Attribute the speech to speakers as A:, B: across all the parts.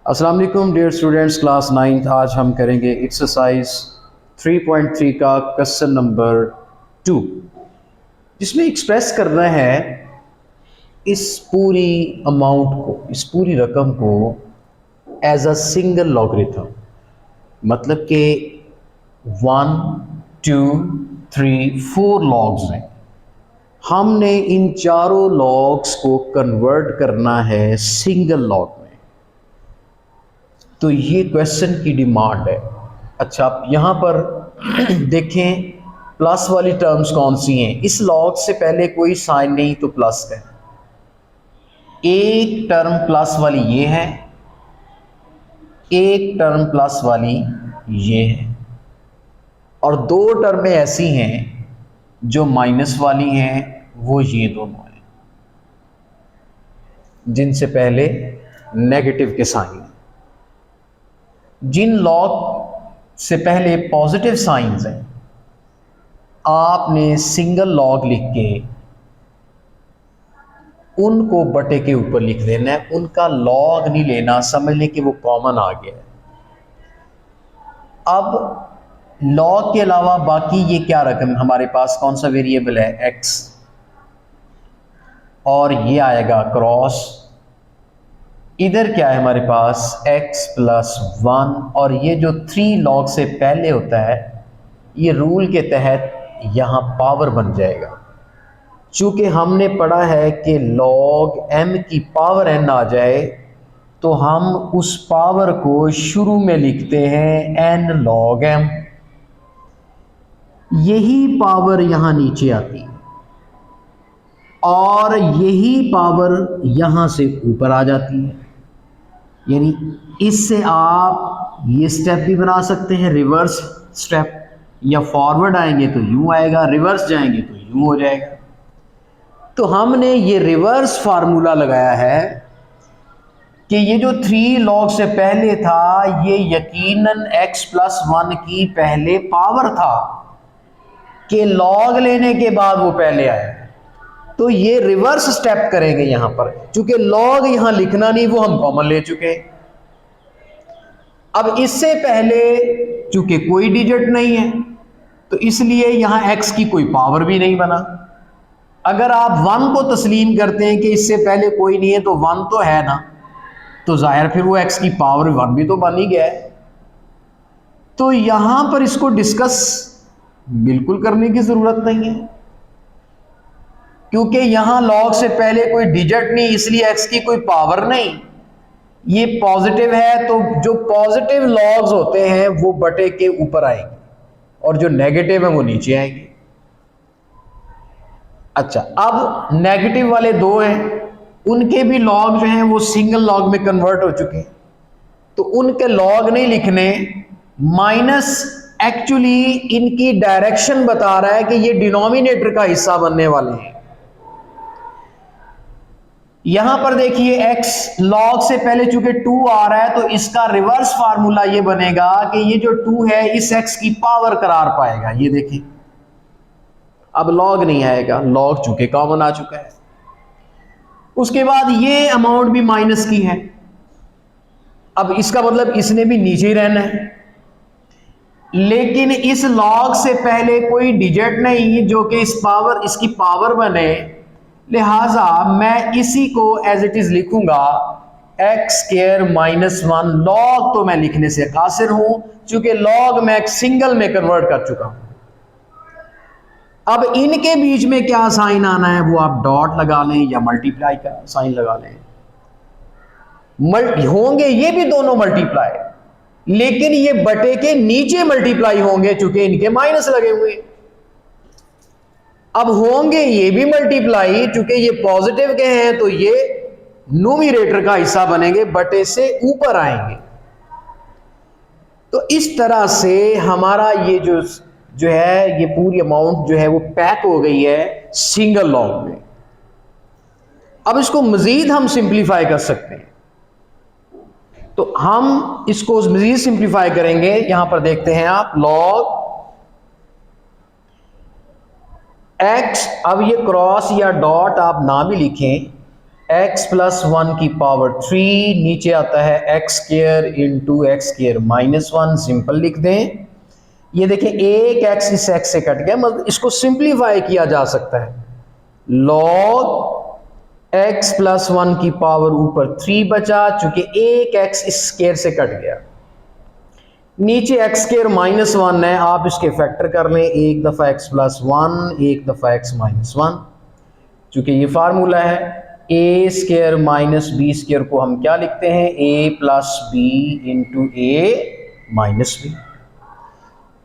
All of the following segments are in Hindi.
A: अस्सलाम वालेकुम डियर स्टूडेंट्स, क्लास 9th। आज हम करेंगे एक्सरसाइज 3.3 का क्वेश्चन नंबर 2, जिसमें एक्सप्रेस करना है इस पूरी अमाउंट को, इस पूरी रकम को एज अ सिंगल लॉगरिथम। मतलब कि 1 2 3 4 लॉग्स हैं। हमने इन चारों लॉग्स को कन्वर्ट करना है सिंगल लॉग में। तो ये क्वेश्चन की डिमांड है। अच्छा, आप यहाँ पर देखें प्लस वाली टर्म्स कौन सी हैं। इस लॉग से पहले कोई साइन नहीं तो प्लस है। एक टर्म प्लस वाली ये है, एक टर्म प्लस वाली ये है, और दो टर्में ऐसी हैं जो माइनस वाली हैं, वो ये दोनों हैं जिनसे पहले नेगेटिव के साइन। जिन लॉग से पहले पॉजिटिव साइंस हैं, आपने सिंगल लॉग लिख के उनको बटे के ऊपर लिख देना है। उनका लॉग नहीं लेना, समझ लें कि वो कॉमन आ गया है। अब लॉग के अलावा बाकी ये क्या रकम हमारे पास, कौन सा वेरिएबल है, एक्स, और ये आएगा क्रॉस। इधर क्या है हमारे पास, x प्लस 1, और ये जो 3 लॉग से पहले होता है ये रूल के तहत यहाँ पावर बन जाएगा। चूंकि हमने पढ़ा है कि लॉग m की पावर n आ जाए तो हम उस पावर को शुरू में लिखते हैं n log m। यही पावर यहाँ नीचे आती है और यही पावर यहाँ से ऊपर आ जाती है। यानी इससे आप ये स्टेप भी बना सकते हैं, रिवर्स स्टेप, या फॉरवर्ड आएंगे तो यूं आएगा, रिवर्स जाएंगे तो यूं हो जाएगा। तो हमने ये रिवर्स फार्मूला लगाया है कि ये जो 3 लॉग से पहले था ये यकीनन x प्लस 1 की पहले पावर था कि लॉग लेने के बाद वो पहले आया। तो ये रिवर्स स्टेप करेंगे यहां पर, चूंकि लॉग यहां लिखना नहीं, वो हम कॉमन ले चुके। अब इससे पहले चूंकि कोई डिजिट नहीं है तो इसलिए यहां x की कोई पावर भी नहीं बना। अगर आप 1 को तस्लीम करते हैं कि इससे पहले कोई नहीं है तो 1 तो है ना, तो जाहिर फिर वो x की पावर 1 भी तो बन ही गया है। तो यहां पर इसको डिस्कस बिल्कुल करने की जरूरत नहीं है, क्योंकि यहां लॉग से पहले कोई डिजिट नहीं, इसलिए x की कोई पावर नहीं। ये पॉजिटिव है तो जो पॉजिटिव लॉग्स होते हैं वो बटे के ऊपर आएंगे और जो नेगेटिव है वो नीचे आएंगे। अच्छा, अब नेगेटिव वाले 2 हैं, उनके भी लॉग जो हैं वो सिंगल लॉग में कन्वर्ट हो चुके हैं, तो उनके लॉग नहीं लिखने। माइनस एक्चुअली इनकी डायरेक्शन बता रहा है कि ये डिनोमिनेटर का हिस्सा बनने वाले हैं। यहां पर देखिए x log से पहले चूंकि 2 आ रहा है तो इसका रिवर्स फार्मूला ये बनेगा कि ये जो 2 है इस x की पावर करार पाएगा। ये देखिए अब log नहीं आएगा, log चूंकि कॉमन आ चुका है। उसके बाद ये अमाउंट भी माइनस की है, अब इसका मतलब इसने भी नीचे ही रहना है। लेकिन इस log से पहले कोई डिजिट नहीं जो कि इसकी पावर बने, लिहाजा मैं इसी को एज इट इज लिखूंगा एक्स स्क्वायर माइनस 1। लॉग तो मैं लिखने से कासिर हूं, चूंकि लॉग मैं एक सिंगल में कन्वर्ट कर चुका हूं। अब इनके बीच में क्या साइन आना है, वो आप डॉट लगा लें या मल्टीप्लाई का साइन लगा लें। होंगे ये भी दोनों मल्टीप्लाई, लेकिन ये बटे के नीचे मल्टीप्लाई होंगे चूंकि इनके माइनस लगे हुए। अब होंगे ये भी मल्टीप्लाई, चूंकि ये पॉजिटिव के हैं तो ये न्यूमरेटर का हिस्सा बनेंगे, बटे से ऊपर आएंगे। तो इस तरह से हमारा ये जो है ये पूरी अमाउंट जो है वो पैक हो गई है सिंगल लॉग में। अब इसको मजीद हम सिंप्लीफाई कर सकते हैं, तो हम इसको मजीद सिंप्लीफाई करेंगे। यहां पर देखते हैं आप, लॉग x, अब ये क्रॉस या डॉट आप ना भी लिखें, x प्लस 1 की पावर 3, नीचे आता है x square into x square minus 1, simple लिख दें। ये देखें एक x इस x से कट गया, मतलब इसको सिंप्लीफाई किया जा सकता है। log x प्लस 1 की पावर ऊपर 3 बचा, चूंकि एक x इस स्क्वायर से कट गया। नीचे एक्स स्क्वायर माइनस 1 है, आप इसके फैक्टर कर लें, एक दफ़ा x प्लस 1, एक दफ़ा x माइनस 1। चूंकि ये फार्मूला है, A square minus B square को हम क्या लिखते हैं, a plus B into A minus B.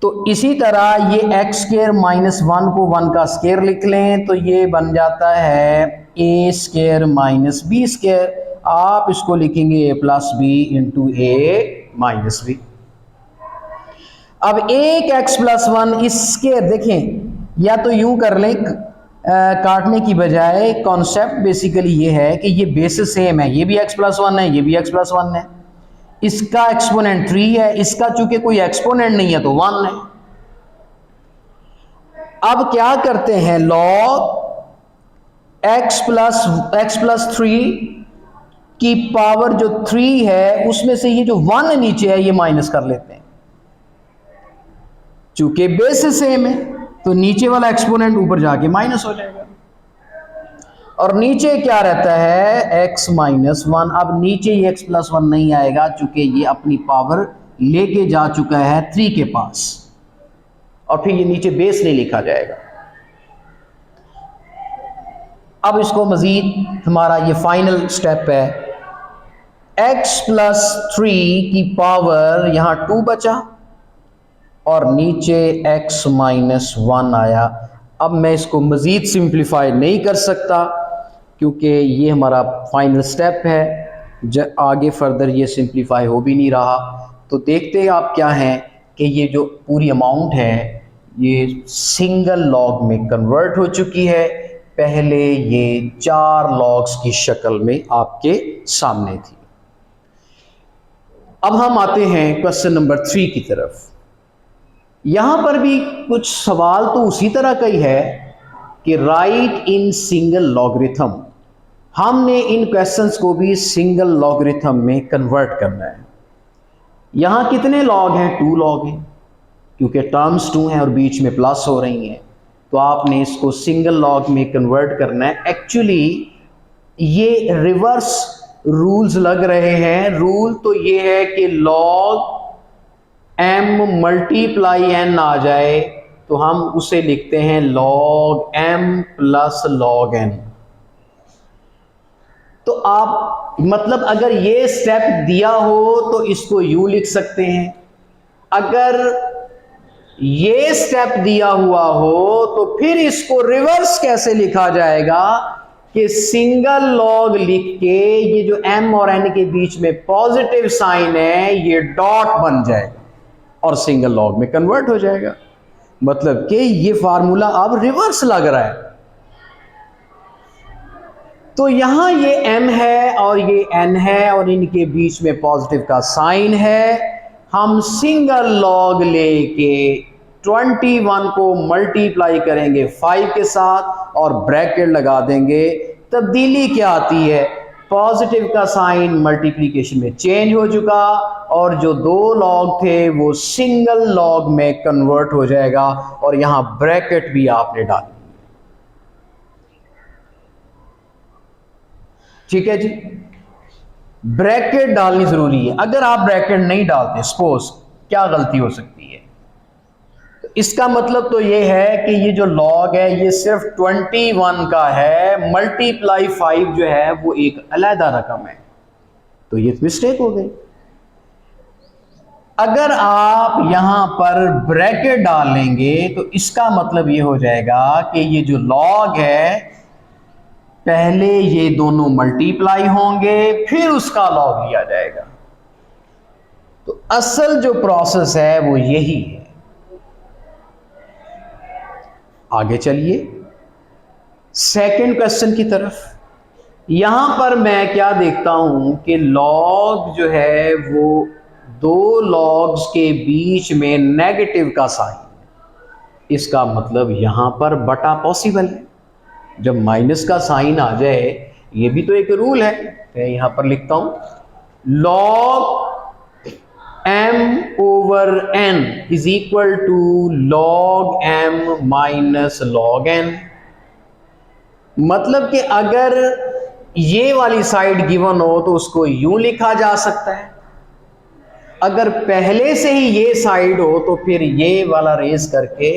A: तो इसी तरह ये एक्स स्क्वायर माइनस 1 को 1 का स्क्वायर लिख लें, तो ये बन जाता है A square minus B square. आप इसको लिखेंगे a plus B into A minus B. अब एक x प्लस 1 इसके देखें, या तो यूं कर लें काटने की बजाय, कॉन्सेप्ट बेसिकली ये है कि ये बेसिस सेम है, ये भी x प्लस 1 है, ये भी x प्लस 1 है, इसका एक्सपोनेंट 3 है, इसका चूंकि कोई एक्सपोनेंट नहीं है तो 1 है। अब क्या करते हैं, log x प्लस 3 की पावर जो 3 है उसमें से ये जो 1 नीचे है ये माइनस कर लेते हैं। चूंकि बेसिस सेम है तो नीचे वाला एक्सपोनेंट ऊपर जाके माइनस हो जाएगा, और नीचे क्या रहता है x माइनस 1। अब नीचे ये x प्लस 1 नहीं आएगा, चूंकि ये अपनी पावर लेके जा चुका है 3 के पास, और फिर ये नीचे बेस नहीं लिखा जाएगा। अब इसको मजीद हमारा ये फाइनल स्टेप है, x प्लस 3 की पावर यहां 2 बचा और नीचे x माइनस 1 आया। अब मैं इसको मज़ीद सिंप्लीफाई नहीं कर सकता क्योंकि ये हमारा फाइनल स्टेप है, जब आगे फर्दर ये सिंप्लीफाई हो भी नहीं रहा। तो देखते हैं आप क्या है कि ये जो पूरी अमाउंट है ये सिंगल लॉग में कन्वर्ट हो चुकी है। पहले ये 4 लॉग्स की शक्ल में आपके सामने थी। अब हम आते हैं क्वेश्चन नंबर 3 की तरफ। यहां पर भी कुछ सवाल तो उसी तरह का ही है कि राइट इन सिंगल लॉगरिथम। हमने इन क्वेश्चंस को भी सिंगल लॉगरिथम में कन्वर्ट करना है। यहां कितने लॉग हैं, 2 लॉग हैं, क्योंकि टर्म्स 2 हैं और बीच में प्लस हो रही हैं, तो आपने इसको सिंगल लॉग में कन्वर्ट करना है। एक्चुअली ये रिवर्स रूल्स लग रहे हैं। रूल तो ये है कि लॉग m मल्टीप्लाई n आ जाए तो हम उसे लिखते हैं log m plus log n। तो आप मतलब अगर ये स्टेप दिया हो तो इसको यूं लिख सकते हैं, अगर ये स्टेप दिया हुआ हो तो फिर इसको रिवर्स कैसे लिखा जाएगा कि सिंगल लॉग लिख के ये जो m और n के बीच में पॉजिटिव साइन है ये डॉट बन जाएगा और सिंगल लॉग में कन्वर्ट हो जाएगा। मतलब कि ये फार्मूला अब रिवर्स लग रहा है। तो यहां ये m है और ये n है और इनके बीच में पॉजिटिव का साइन है। हम सिंगल लॉग लेके 21 को मल्टीप्लाई करेंगे 5 के साथ और ब्रैकेट लगा देंगे। तब्दीली क्या आती है, पॉजिटिव का साइन मल्टीप्लिकेशन में चेंज हो चुका और जो 2 लॉग थे वो सिंगल लॉग में कन्वर्ट हो जाएगा, और यहां ब्रैकेट भी आपने डाली। ठीक है जी, ब्रैकेट डालनी जरूरी है। अगर आप ब्रैकेट नहीं डालते, सपोज क्या गलती हो सकती है, तो इसका मतलब तो ये है कि ये जो लॉग है ये सिर्फ 21 का है, मल्टीप्लाई 5 जो है वो एक अलहदा रकम है, तो ये मिस्टेक हो गई। अगर आप यहां पर ब्रैकेट डाल लेंगे तो इसका मतलब ये हो जाएगा कि ये जो लॉग है पहले ये दोनों मल्टीप्लाई होंगे फिर उसका लॉग लिया जाएगा। तो असल जो प्रोसेस है वो यही है। आगे चलिए सेकंड क्वेश्चन की तरफ। यहां पर मैं क्या देखता हूं कि लॉग जो है वो 2 लॉग्स के बीच में नेगेटिव का साइन, इसका मतलब यहां पर बटा पॉसिबल है। जब माइनस का साइन आ जाए ये भी तो एक रूल है, मैं यहां पर लिखता हूं log m over n is equal to log m minus log n। मतलब कि अगर ये वाली साइड गिवन हो तो उसको यूं लिखा जा सकता है, अगर पहले से ही ये साइड हो तो फिर ये वाला रेज करके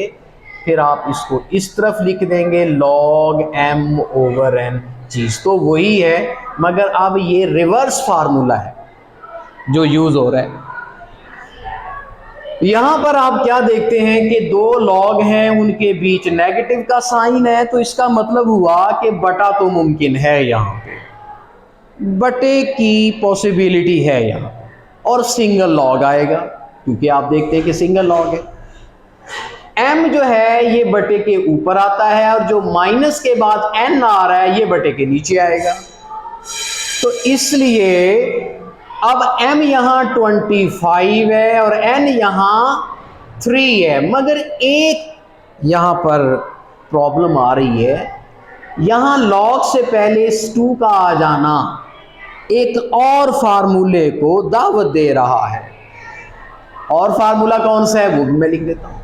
A: फिर आप इसको इस तरफ लिख देंगे log m over n। चीज तो वही है, मगर अब ये रिवर्स फार्मूला है जो यूज हो रहा है। यहां पर आप क्या देखते हैं कि दो लॉग हैं, उनके बीच नेगेटिव का साइन है, तो इसका मतलब हुआ कि बटा तो मुमकिन है, यहां पे बटे की पॉसिबिलिटी है यहां, और सिंगल लॉग आएगा क्योंकि आप देखते हैं कि सिंगल लॉग है। m जो है ये बटे के ऊपर आता है, और जो माइनस के बाद n आ रहा है ये बटे के नीचे आएगा। तो इसलिए अब m यहां 25 है और n यहां 3 है, मगर एक यहां पर प्रॉब्लम आ रही है, यहां log से पहले इस 2 का आ जाना एक और फार्मूले को दावत दे रहा है। और फार्मूला कौन सा है वो भी मैं लिख देता हूं।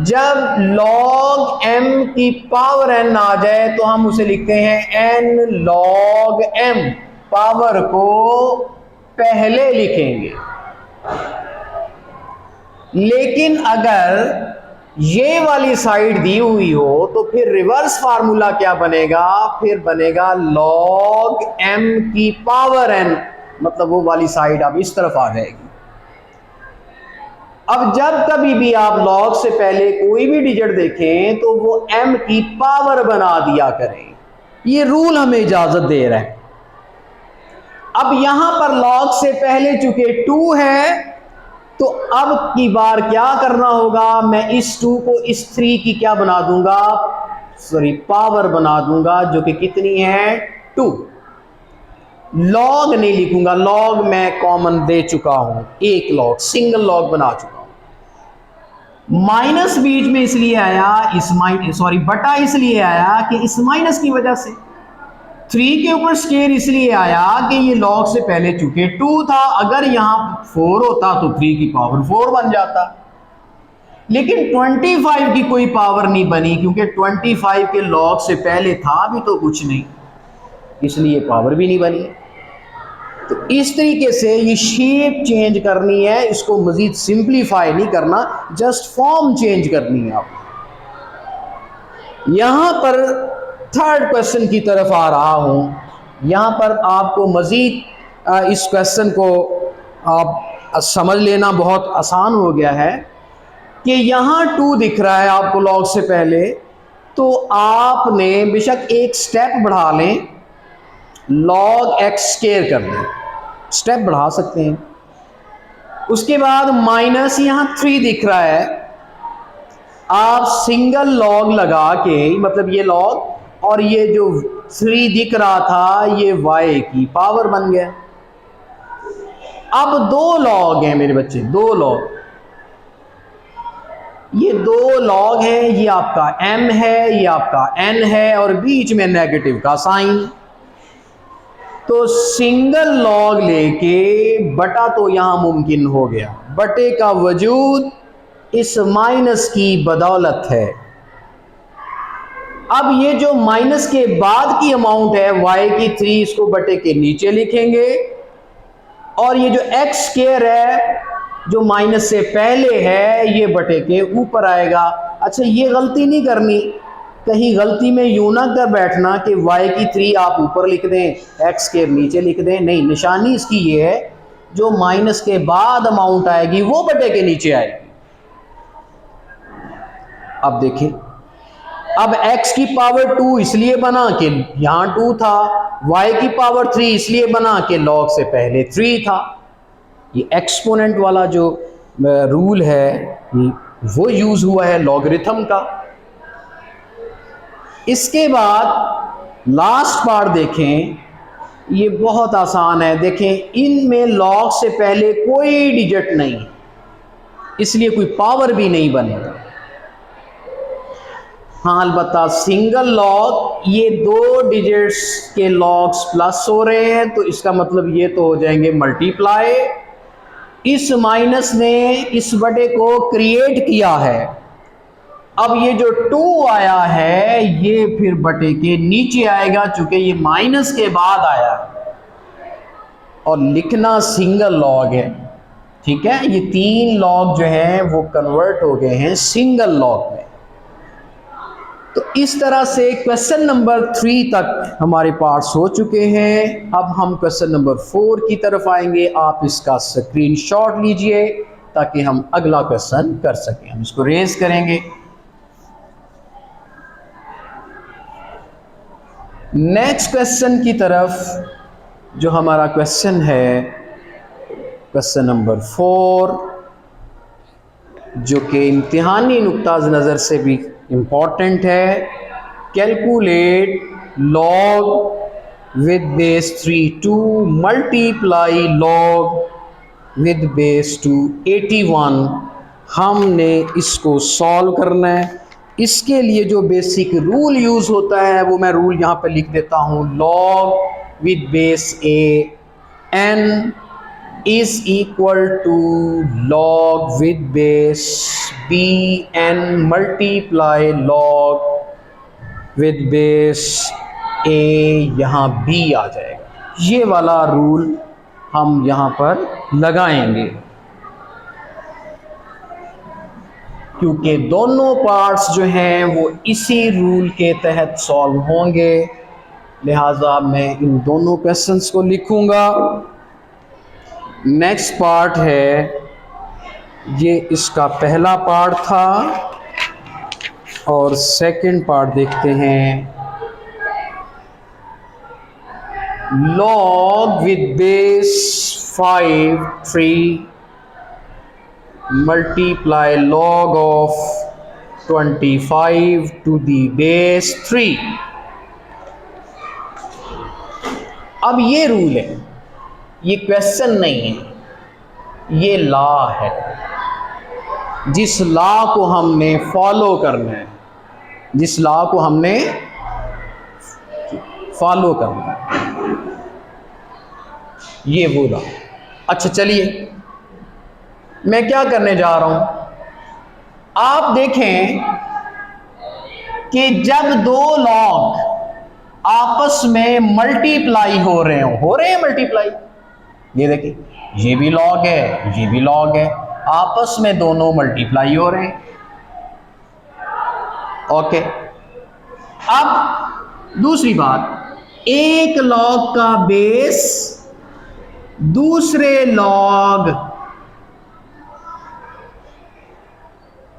A: जब log m की पावर n आ जाए तो हम उसे लिखते हैं n log m, पावर को पहले लिखेंगे। लेकिन अगर ये वाली साइड दी हुई हो तो फिर रिवर्स फार्मूला क्या बनेगा, फिर बनेगा log m की पावर n, मतलब वो वाली साइड अब इस तरफ आ जाएगी। अब जब कभी भी आप log से पहले कोई भी डिजिट देखें तो वो m की पावर बना दिया करें, ये रूल हमें इजाजत दे रहा है। अब यहां पर log से पहले चूंकि 2 है तो अब की बार क्या करना होगा, मैं इस 2 को इस 3 की क्या बना दूंगा, पावर बना दूंगा, जो कि कितनी है 2। log नहीं लिखूंगा, log मैं कॉमन दे चुका हूं, एक log सिंगल log बना चुका हूं। माइनस बीच में इसलिए आया, बटा इसलिए आया कि इस माइनस की वजह से, 3 के ऊपर स्केयर इसलिए आया कि ये log से पहले चूंकि 2 था, अगर यहां 4 होता तो 3 की पावर 4 बन जाता, लेकिन 25 की कोई पावर नहीं बनी क्योंकि 25 के log से पहले था भी तो कुछ नहीं, इसलिए पावर भी नहीं बनी। तो इस तरीके से ये शेप चेंज करनी है, इसको मजीद सिंप्लीफाई नहीं करना, जस्ट फॉर्म चेंज करनी है आप। यहां पर थर्ड क्वेश्चन की तरफ आ रहा हूं। यहां पर आपको मजीद इस क्वेश्चन को आप समझ लेना बहुत आसान हो गया है कि यहां 2 दिख रहा है आपको log से पहले, तो आपने बेशक एक स्टेप बढ़ा लें, log x स्क्वायर कर लें, स्टेप बढ़ा सकते हैं। उसके बाद माइनस यहां 3 दिख रहा है, आप सिंगल log लगा के, मतलब ये log और ये जो 3 दिख रहा था ये y की पावर बन गया। अब 2 log हैं मेरे बच्चे, 2 log, ये 2 log हैं, ये आपका m है, ये आपका n है, और बीच में नेगेटिव का साइन। तो सिंगल log लेके बटा तो यहां मुमकिन हो गया, बटे का वजूद इस माइनस की बदौलत है। अब ये जो माइनस के बाद की अमाउंट है y की 3, इसको बटे के नीचे लिखेंगे, और ये जो x स्क्वायर है जो माइनस से पहले है ये बटे के ऊपर आएगा। अच्छा, ये गलती नहीं करनी, कहीं गलती में यूं ना कर बैठना कि y की 3 आप ऊपर लिख दें, x स्क्वायर नीचे लिख दें, नहीं, निशानी इसकी ये है जो माइनस के बाद अमाउंट आएगी वो बटे के नीचे आएगी। अब देखें, अब x की पावर 2 इसलिए बना कि यहां 2 था, y की पावर 3 इसलिए बना कि log से पहले 3 था। ये एक्सपोनेंट वाला जो रूल है वो यूज हुआ है लॉगरिथम का। इसके बाद लास्ट पार्ट देखें, ये बहुत आसान है। देखें, इनमें log से पहले कोई डिजिट नहीं, इसलिए कोई पावर भी नहीं बनेगा। हाँ, अलबत्ता सिंगल log ये 2 डिजिट्स के लॉग्स प्लस हो रहे हैं, तो इसका मतलब ये तो हो जाएंगे मल्टीप्लाई। इस माइनस ने इस बटे को क्रिएट किया है। अब ये जो 2 आया है ये फिर बटे के नीचे आएगा, चूंकि ये माइनस के बाद आया और लिखना सिंगल लॉग है। ठीक है, ये 3 लॉग जो हैं वो कन्वर्ट हो गए हैं सिंगल लॉग में। तो इस तरह से क्वेश्चन नंबर 3 तक हमारे पास हो चुके हैं। अब हम क्वेश्चन नंबर 4 की तरफ आएंगे। आप इसका स्क्रीनशॉट लीजिए ताकि हम अगला क्वेश्चन कर सकें। हम इसको रेज करेंगे। नेक्स्ट क्वेश्चन की तरफ जो हमारा क्वेश्चन है, क्वेश्चन नंबर 4, जो कि इम्तिहानी नुक्ता नज़र से भी इम्पॉर्टेंट है। Calculate log with base 3 to multiply log with base 2 81। हमने इसको सॉल्व करना है। इसके लिए जो बेसिक रूल यूज़ होता है वो मैं रूल यहाँ पे लिख देता हूँ। Log with base A N is equal to log with base b n multiply log with base a, यहाँ b आ जाएगा। ये वाला रूल हम यहाँ पर लगाएंगे क्योंकि दोनों पार्ट्स जो हैं वो इसी रूल के तहत सॉल्व होंगे। लिहाजा मैं इन दोनों क्वेश्चंस को लिखूंगा। नेक्स्ट पार्ट है, ये इसका पहला पार्ट था और सेकंड पार्ट देखते हैं। Log with base 5 3 multiply log of 25 to the base 3। अब ये रूल है, ये क्वेश्चन नहीं है, ये लॉ है। जिस लॉ को हमने फॉलो करना है, जिस लॉ को हमने फॉलो करना है, ये वो लॉ। अच्छा चलिए, मैं क्या करने जा रहा हूं। आप देखें कि जब 2 लॉग आपस में मल्टीप्लाई हो रहे हैं मल्टीप्लाई। ये देखिए, ये भी लॉग है, ये भी लॉग है, आपस में दोनों मल्टीप्लाई हो रहे हैं। ओके, अब दूसरी बात, एक लॉग का बेस दूसरे लॉग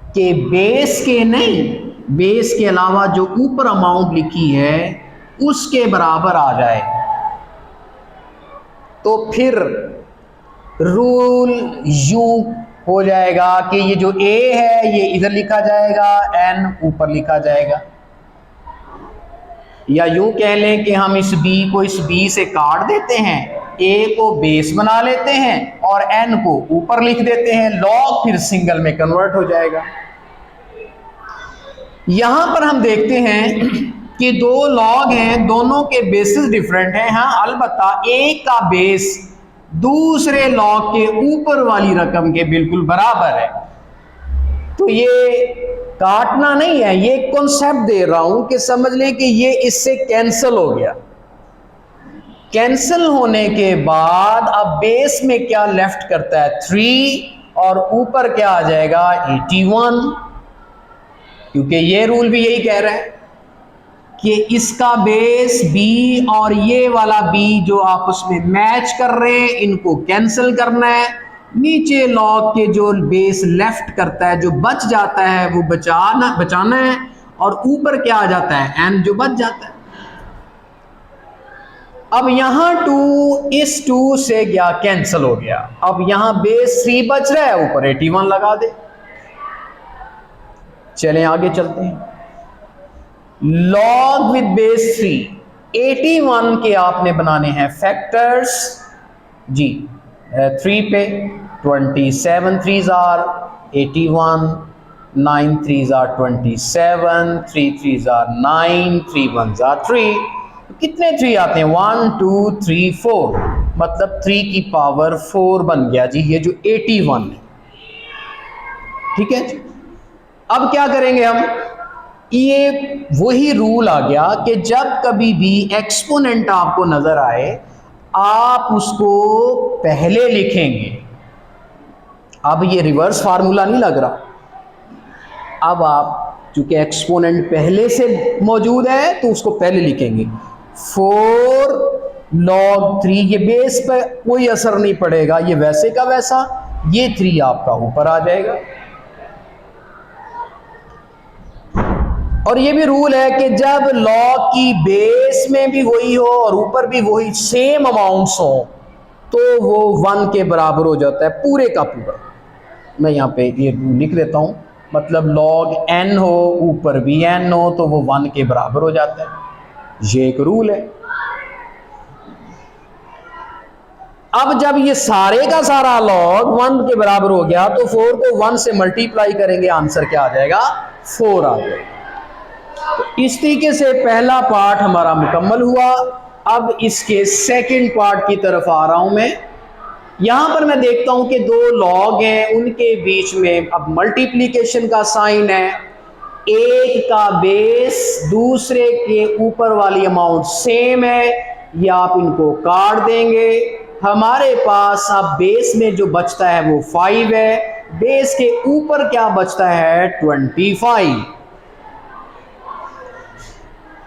A: के बेस के नहीं, बेस के अलावा जो ऊपर अमाउंट लिखी है उसके बराबर आ जाए तो फिर रूल यूं हो जाएगा कि ये जो a है ये इधर लिखा जाएगा, n ऊपर लिखा जाएगा। या यूं कह लें कि हम इस b को इस b से काट देते हैं, a को बेस बना लेते हैं और n को ऊपर लिख देते हैं। लॉग फिर सिंगल में कन्वर्ट हो जाएगा। यहां पर हम देखते हैं कि 2 लॉग हैं, दोनों के बेसिस डिफरेंट हैं। हाँ, अलबत्ता एक का बेस दूसरे लॉग के ऊपर वाली रकम के बिल्कुल बराबर है। तो ये काटना नहीं है, ये कॉन्सेप्ट दे रहा हूं कि समझ लें कि ये इससे कैंसिल हो गया। कैंसिल होने के बाद अब बेस में क्या लेफ्ट करता है 3 और ऊपर क्या आ जाएगा 81, क्योंकि ये रूल भी यही कह रहा है कि इसका बेस b और ये वाला b जो आपस में मैच कर रहे हैं इनको कैंसिल करना है। नीचे लॉग के जो बेस लेफ्ट करता है, जो बच जाता है वो बचाना है, और ऊपर क्या आ जाता है n जो बच जाता है। अब यहां 2 इस 2 से क्या कैंसिल हो गया। अब यहां बेस 3 बच रहा है, ऊपर 81 लगा दे। चलें आगे चलते हैं। लॉग विद बेस 3, 81 के आपने बनाने हैं फैक्टर्स जी। 3 पे 27 3s are 81, 9 3s are 27, 3 3s are 9, 3 1s are 3। कितने 3 आते हैं? 1 2 3 4, मतलब 3 की पावर 4 बन गया जी ये जो 81 है। ठीक है जी। अब क्या करेंगे हम? ये वही रूल आ गया कि जब कभी भी एक्सपोनेंट आपको नजर आए आप उसको पहले लिखेंगे। अब ये रिवर्स फार्मूला नहीं लग रहा। अब आप चूंकि एक्सपोनेंट पहले से मौजूद है तो उसको पहले लिखेंगे। 4 log 3, ये बेस पे कोई असर नहीं पड़ेगा, ये वैसे का वैसा, ये 3 आपका ऊपर आ जाएगा। और ये भी रूल है कि जब log की बेस में भी वही हो और ऊपर भी वही सेम अमाउंट्स हो तो वो 1 के बराबर हो जाता है पूरे का पूरा। मैं यहाँ पे ये लिख देता हूँ, मतलब log n हो ऊपर भी n हो तो वो 1 के बराबर हो जाता है। ये एक रूल है। अब जब ये सारे का सारा log 1 के बराबर हो गया तो 4 को 1 से मल्टीप्लाई करेंगे, आंसर क्या आ जाएगा? 4 आ जाएगा। तो इस तरीके से पहला पार्ट हमारा मुकम्मल हुआ। अब इसके सेकंड पार्ट की तरफ आ रहा हूं मैं। यहां पर मैं देखता हूं कि 2 log हैं, उनके बीच में अब मल्टीप्लिकेशन का साइन है। एक का बेस दूसरे के ऊपर वाली अमाउंट सेम है, या आप इनको काट देंगे। हमारे पास अब बेस में जो बचता है वो 5 है, बेस के ऊपर क्या बचता है? 25।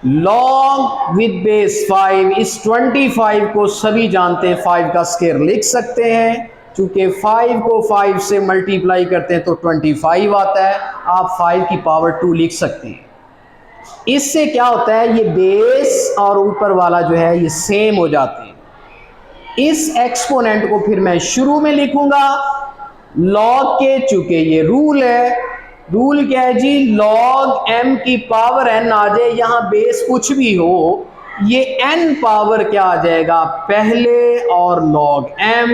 A: log विद बेस 5, इस 25 को सभी जानते हैं 5 का स्क्वायर लिख सकते हैं। चूंकि 5 को 5 से मल्टीप्लाई करते हैं तो 25 आता है, आप 5 की पावर 2 लिख सकते हैं। इससे क्या होता है? ये बेस और ऊपर वाला जो है ये सेम हो जाते हैं। इस एक्सपोनेंट को फिर मैं शुरू में लिखूंगा log के, चूंकि ये रूल है। रूल क्या है जी? log m की पावर n आ जाए, यहां बेस कुछ भी हो, ये n पावर क्या आ जाएगा? पहले, और log m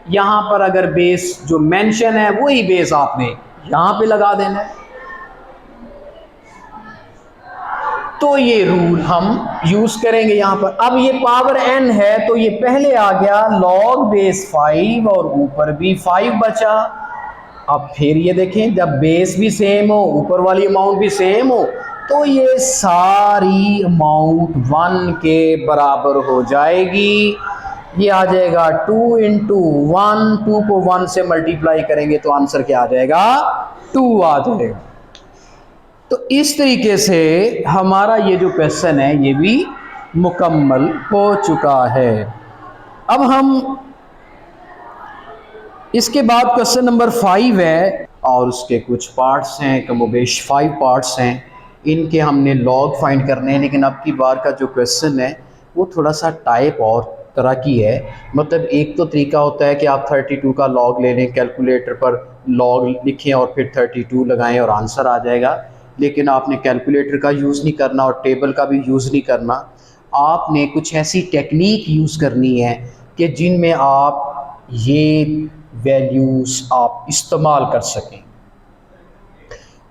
A: यहां पर अगर बेस जो मेंशन है वही बेस आपने यहां पे लगा देना है। तो ये रूल हम यूज करेंगे यहां पर। अब ये पावर n है तो ये पहले आ गया log बेस 5 और ऊपर भी 5 बचा। अब फिर ये देखें, जब बेस भी सेम हो ऊपर वाली अमाउंट भी सेम हो तो ये सारी अमाउंट 1 के बराबर हो जाएगी। ये आ जाएगा 2 इंटू 1, 2 को 1 से मल्टीप्लाई करेंगे तो आंसर क्या आ जाएगा? 2 आ जाएगा। तो इस तरीके से हमारा ये जो क्वेश्चन है ये भी मुकम्मल हो चुका है। अब हम इसके बाद क्वेश्चन नंबर 5 है और उसके कुछ पार्ट्स हैं, कमोबेश 5 पार्ट्स हैं। इनके हमने लॉग फाइंड करने हैं, लेकिन अब की बार का जो क्वेश्चन है वो थोड़ा सा टाइप और तरह की है। मतलब एक तो तरीका होता है कि आप 32 का लॉग ले लें, कैलकुलेटर पर लॉग लिखें और फिर 32 लगाएं और आंसर आ जाएगा। लेकिन आपने कैलकुलेटर का यूज़ नहीं करना और टेबल का भी यूज़ नहीं करना। आपने कुछ ऐसी टेक्निक यूज़ करनी है कि जिनमें आप ये वैल्यूज़ आप इस्तेमाल कर सकें।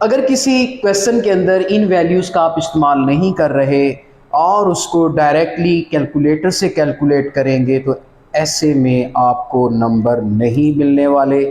A: अगर किसी क्वेश्चन के अंदर इन वैल्यूज़ का आप इस्तेमाल नहीं कर रहे और उसको डायरेक्टली कैलकुलेटर से कैलकुलेट करेंगे तो ऐसे में आपको नंबर नहीं मिलने वाले,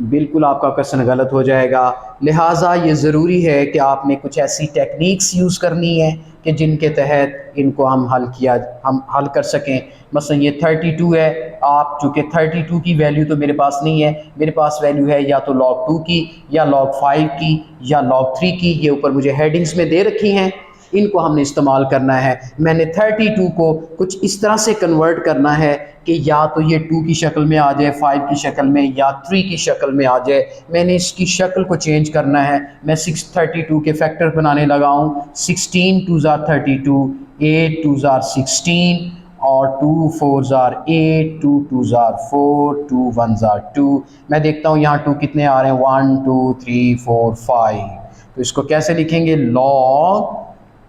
A: बिल्कुल आपका क्वेश्चन गलत हो जाएगा। लिहाजा ये ज़रूरी है कि आपने कुछ ऐसी टेक्निक्स यूज़ करनी है कि जिनके तहत इनको हम हल कर सकें। मसलन ये 32 है, आप चूँकि 32 की वैल्यू तो मेरे पास नहीं है, मेरे पास वैल्यू है या तो log 2 की या log 5 की या log 3 की। ये ऊपर मुझे हेडिंग्स में दे रखी हैं, इनको हमने इस्तेमाल करना है। मैंने 32 को कुछ इस तरह से कन्वर्ट करना है कि या तो ये 2 की शक्ल में आ जाए, 5 की शक्ल में, या 3 की शक्ल में आ जाए। मैंने इसकी शक्ल को चेंज करना है। मैं 632 के फैक्टर बनाने लगा हूँ। 16 2s are 32, 8 2s are 16 और 2 4s are 8, 2 2s are 4, 2 1s are 2। मैं देखता हूँ यहाँ 2 कितने आ रहे हैं, 1 2 3 4 5। तो इसको कैसे लिखेंगे? log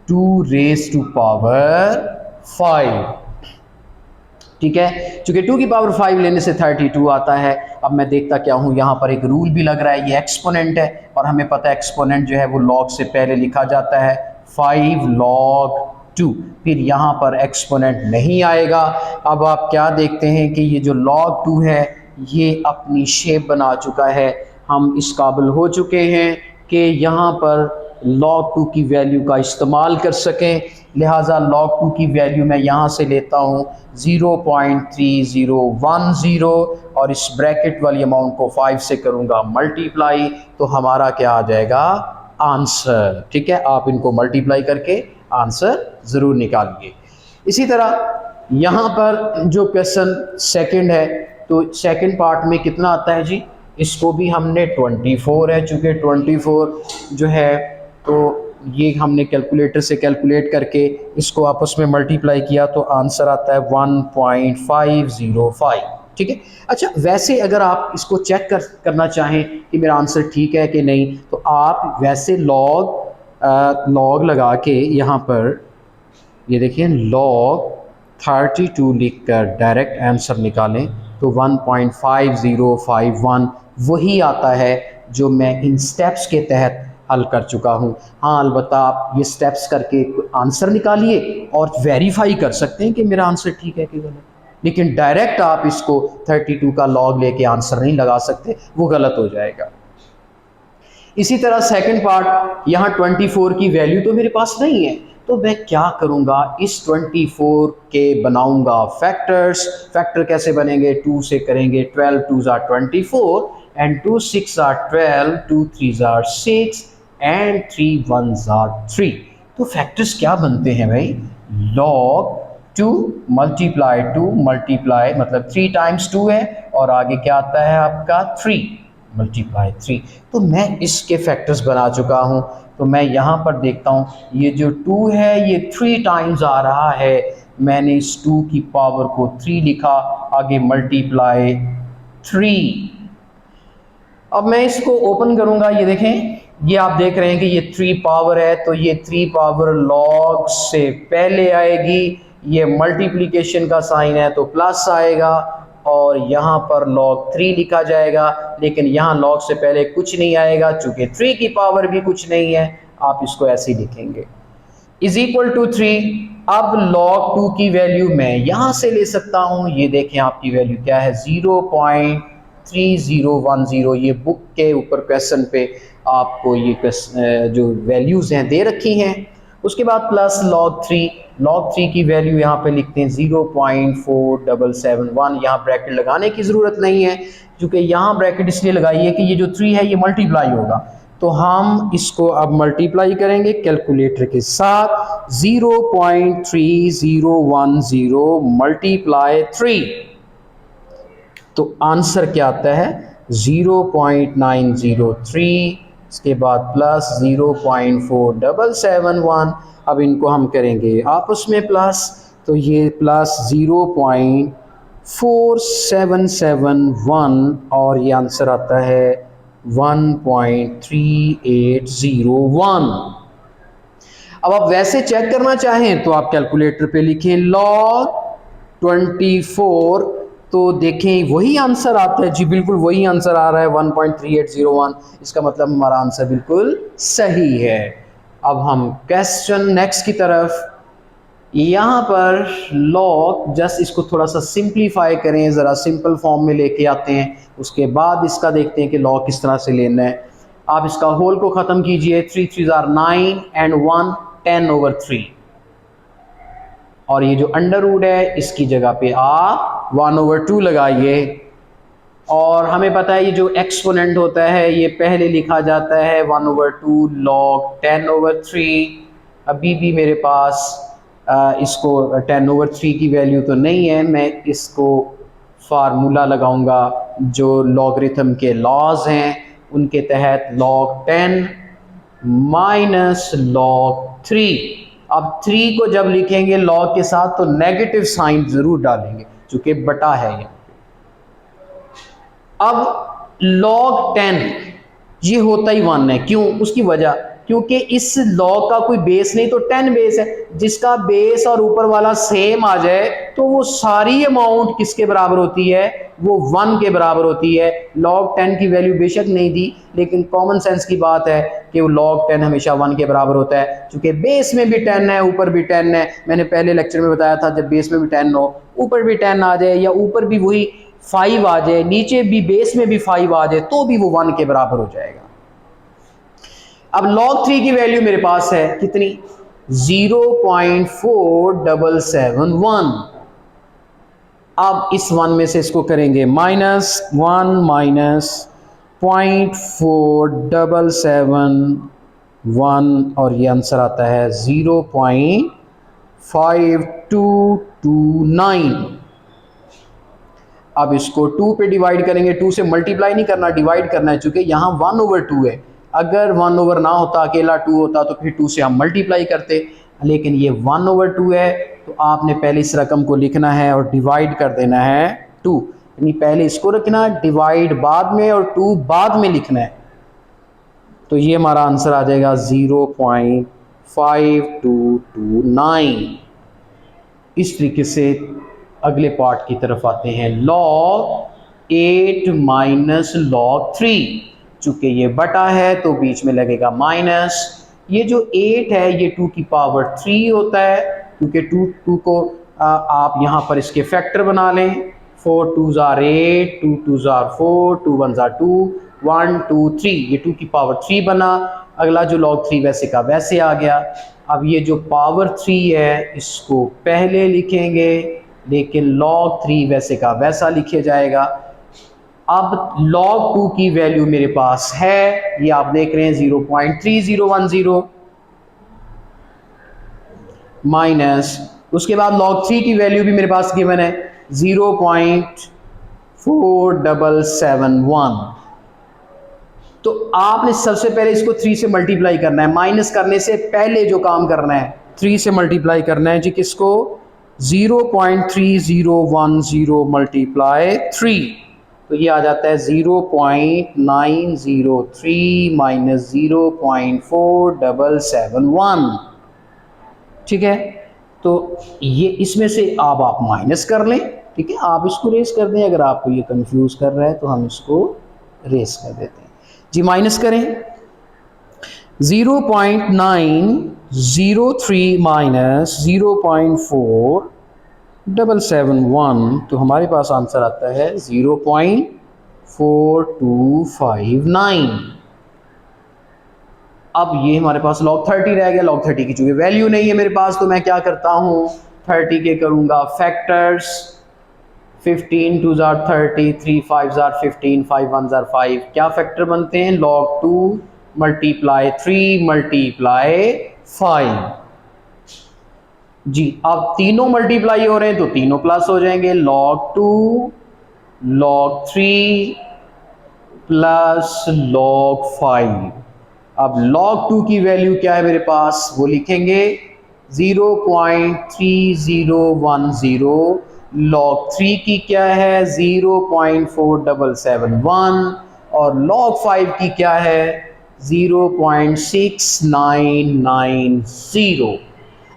A: 2 raised to power 5। ठीक है, चूंकि 2 की पावर 5 लेने से 32 आता है। अब मैं देखता क्या हूँ, यहाँ पर एक रूल भी लग रहा है, ये एक्सपोनेंट है और हमें पता है एक्सपोनेंट जो है वो लॉग से पहले लिखा जाता है 5 log 2, फिर यहाँ पर एक्सपोनेंट नहीं आएगा। अब आप क्या देखते हैं कि ये जो log 2 है ये अपनी शेप बना चुका है, हम इस काबिल हो चुके हैं कि यहाँ पर log 2 की वैल्यू का इस्तेमाल कर सकें। लिहाजा log 2 की वैल्यू मैं यहाँ से लेता हूँ 0.3010 और इस ब्रैकेट वाली अमाउंट को 5 से करूँगा मल्टीप्लाई, तो हमारा क्या आ जाएगा, आंसर। ठीक है, आप इनको मल्टीप्लाई करके आंसर ज़रूर निकालिए। इसी तरह यहाँ पर जो क्वेश्चन सेकंड है, तो सेकंड पार्ट में कितना आता है जी, इसको भी हमने 24 है, चूँकि 24 जो है तो ये हमने कैलकुलेटर से कैलकुलेट करके इसको आपस में मल्टीप्लाई किया तो आंसर आता है 1.505। ठीक है, अच्छा वैसे अगर आप इसको चेक करना चाहें कि मेरा आंसर ठीक है कि नहीं, तो आप वैसे लॉग लगा के यहाँ पर ये देखिए log 32 लिख कर डायरेक्ट आंसर निकालें तो 1.5051 वही आता है जो मैं इन स्टेप्स के तहत हल कर चुका हूँ। हाँ, अलबत्ता आप ये स्टेप्स करके आंसर निकालिए और वेरीफाई कर सकते हैं कि मेरा आंसर ठीक है कि गलत, लेकिन डायरेक्ट आप इसको 32 का लॉग लेके आंसर नहीं लगा सकते, वो गलत हो जाएगा। इसी तरह सेकंड पार्ट, यहाँ 24 की वैल्यू तो मेरे पास नहीं है, तो मैं क्या करूँगा, इस 24 के बनाऊँगा फैक्टर्स। फैक्टर कैसे बनेंगे, 2 से करेंगे, 12 2s are 24 and 2 6 are 12, 2 3s are 6 and 3 1s are 3। तो फैक्टर्स क्या बनते हैं भाई, log 2 मल्टीप्लाई 2 मल्टीप्लाई मतलब 3 times 2 है और आगे क्या आता है आपका 3 मल्टीप्लाई 3। तो मैं इसके फैक्टर्स बना चुका हूँ, तो मैं यहाँ पर देखता हूँ ये जो 2 है ये 3 टाइम्स आ रहा है, मैंने इस 2 की पावर को 3 लिखा, आगे मल्टीप्लाई 3। अब मैं इसको ओपन करूँगा, ये देखें, ये आप देख रहे हैं कि ये 3 पावर है, तो ये 3 पावर लॉग से पहले आएगी, ये मल्टीप्लिकेशन का साइन है तो प्लस आएगा और यहाँ पर log 3 लिखा जाएगा, लेकिन यहाँ log से पहले कुछ नहीं आएगा चूँकि 3 की पावर भी कुछ नहीं है, आप इसको ऐसे ही लिखेंगे इज इक्वल टू 3। अब log 2 की वैल्यू मैं यहाँ से ले सकता हूँ, ये देखें आपकी वैल्यू क्या है 0.3010, ये बुक के ऊपर क्वेश्चन पे आपको ये जो वैल्यूज़ हैं दे रखी हैं। उसके बाद प्लस log 3 की वैल्यू यहाँ पे लिखते हैं 0.4771, यहाँ ब्रैकेट लगाने की ज़रूरत नहीं है क्योंकि यहाँ ब्रैकेट इसलिए लगाई है कि ये जो 3 है ये मल्टीप्लाई होगा, तो हम इसको अब मल्टीप्लाई करेंगे कैलकुलेटर के साथ, 0.3010 मल्टीप्लाई 3, तो आंसर क्या आता है 0.903, इसके बाद प्लस 0.4771। अब इनको हम करेंगे आपस में प्लस, तो ये प्लस 0.4771 और ये आंसर आता है 1.3801। अब आप वैसे चेक करना चाहें तो आप कैलकुलेटर पे लिखें log 24, तो देखें वही आंसर आता है जी, बिल्कुल वही आंसर आ रहा है 1.3801, इसका मतलब हमारा आंसर बिल्कुल सही है। अब हम क्वेश्चन नेक्स्ट की तरफ, यहाँ पर log जस्ट इसको थोड़ा सा सिंप्लीफाई करें, ज़रा सिंपल फॉर्म में लेके आते हैं, उसके बाद इसका देखते हैं कि log किस तरह से लेना है। आप इसका होल को ख़त्म कीजिए, 3 3s are 9 and 1 10/3, और ये जो अंडर रूट है इसकी जगह पे आप 1/2 लगाइए, और हमें पता है ये जो एक्सपोनेंट होता है ये पहले लिखा जाता है 1/2 log 10/3। अभी भी मेरे पास इसको 10/3 की वैल्यू तो नहीं है, मैं इसको फार्मूला लगाऊंगा जो लॉगरिथम के लॉज हैं उनके तहत, log 10 माइनस log 3। अब 3 को जब लिखेंगे log के साथ तो नेगेटिव साइन जरूर डालेंगे क्योंकि बटा है ये। अब log 10 ये होता ही 1 है, क्यों, उसकी वजह क्योंकि इस लॉग का कोई बेस नहीं, तो 10 बेस है। जिसका बेस और ऊपर वाला सेम आ जाए तो वो सारी अमाउंट किसके बराबर होती है, वो 1 के बराबर होती है। log 10 की वैल्यू बेशक नहीं दी, लेकिन कॉमन सेंस की बात है कि वो log 10 हमेशा 1 के बराबर होता है। क्योंकि बेस में भी 10 है, ऊपर भी 10 है। मैंने पहले लेक्चर में बताया था, जब बेस में भी 10 हो, ऊपर भी 10 आ जाए, या ऊपर भी वही 5 आ जाए, नीचे भी बेस में भी 5 आ जाए, तो भी वो 1 के बराबर हो जाएगा। अब log 3 की वैल्यू मेरे पास है कितनी, 0.4771। अब इस 1 में से इसको करेंगे -1 माइनस 0.4771 और ये आंसर आता है 0.5229। अब इसको 2 पे डिवाइड करेंगे, 2 से मल्टीप्लाई नहीं करना, डिवाइड करना है। चूंकि यहाँ 1/2 है, अगर 1/, ना होता, अकेला 2 होता तो फिर 2 से हम मल्टीप्लाई करते, लेकिन ये 1/2 है, तो आपने पहले इस रकम को लिखना है और डिवाइड कर देना है 2। यानी पहले इसको रखना, डिवाइड बाद में और 2 बाद में लिखना है। तो ये हमारा आंसर आ जाएगा 0.5229। इस तरीके से अगले पार्ट की तरफ आते हैं। log 8 माइनस log 3, चूंकि ये बटा है तो बीच में लगेगा माइनस। ये जो 8 है ये 2 की पावर 3 होता है, क्योंकि 2 को आप यहाँ पर इसके फैक्टर बना लें। 4 2s are 8, 2 2s are 4, 2 1s are 2, 1 2 3, ये 2 की पावर 3 बना। अगला जो log 3 वैसे का वैसे आ गया। अब ये जो पावर 3 है इसको पहले लिखेंगे, लेकिन log 3 वैसे का वैसा लिखे जाएगा। अब log 2 की वैल्यू मेरे पास है, ये आप देख रहे हैं 0.3010 माइनस, उसके बाद log 3 की वैल्यू भी मेरे पास गिवन है 0.4771। तो आपने सबसे पहले इसको 3 से मल्टीप्लाई करना है। माइनस करने से पहले जो काम करना है 3 से मल्टीप्लाई करना है जी। किसको, 0.3010 मल्टीप्लाई 3, तो ये आ जाता है 0.903 माइनस 0.4771। ठीक है, तो ये इसमें से अब आप माइनस कर लें। ठीक है, आप इसको रेस कर दें। अगर आपको ये कंफ्यूज कर रहा है तो हम इसको रेस कर देते हैं जी। माइनस करें 0.903 माइनस 0.4771, तो हमारे पास आंसर आता है 0.4259। अब ये हमारे पास log 30 रह गया। log 30 की चूंकि वैल्यू नहीं है मेरे पास, तो मैं क्या करता हूँ, 30 के करूँगा factors. 15 2s are 30, 3 5s are 15, 5 1s are 5। क्या फैक्टर बनते हैं, log 2 मल्टीप्लाई 3 मल्टीप्लाई 5 जी। अब तीनों मल्टीप्लाई हो रहे हैं तो तीनों प्लस हो जाएंगे, log 2 log 3 प्लस log 5। अब log 2 की वैल्यू क्या है मेरे पास, वो लिखेंगे 0.3010। log 3 की क्या है 0.4771 और log 5 की क्या है 0.6990।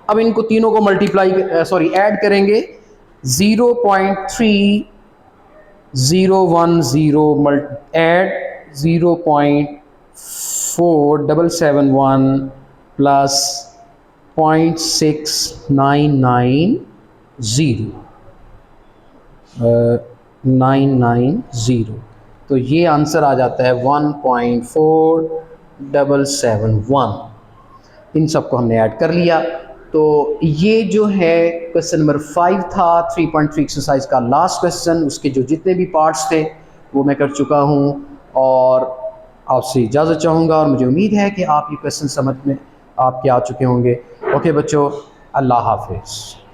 A: अब इनको तीनों को मल्टीप्लाई ऐड करेंगे। 0.3010 ऐड 0.4771 प्लस 0.6990, तो ये आंसर आ जाता है 1.4771। इन सबको हमने ऐड कर लिया। तो ये जो है क्वेश्चन नंबर 5 था 3.3 एक्सरसाइज का लास्ट क्वेश्चन। उसके जो जितने भी पार्ट्स थे वो मैं कर चुका हूँ और आपसे इजाज़त चाहूँगा, और मुझे उम्मीद है कि आप ये क्वेश्चन समझ में आपके आ चुके होंगे। ओके बच्चों, अल्लाह हाफिज़।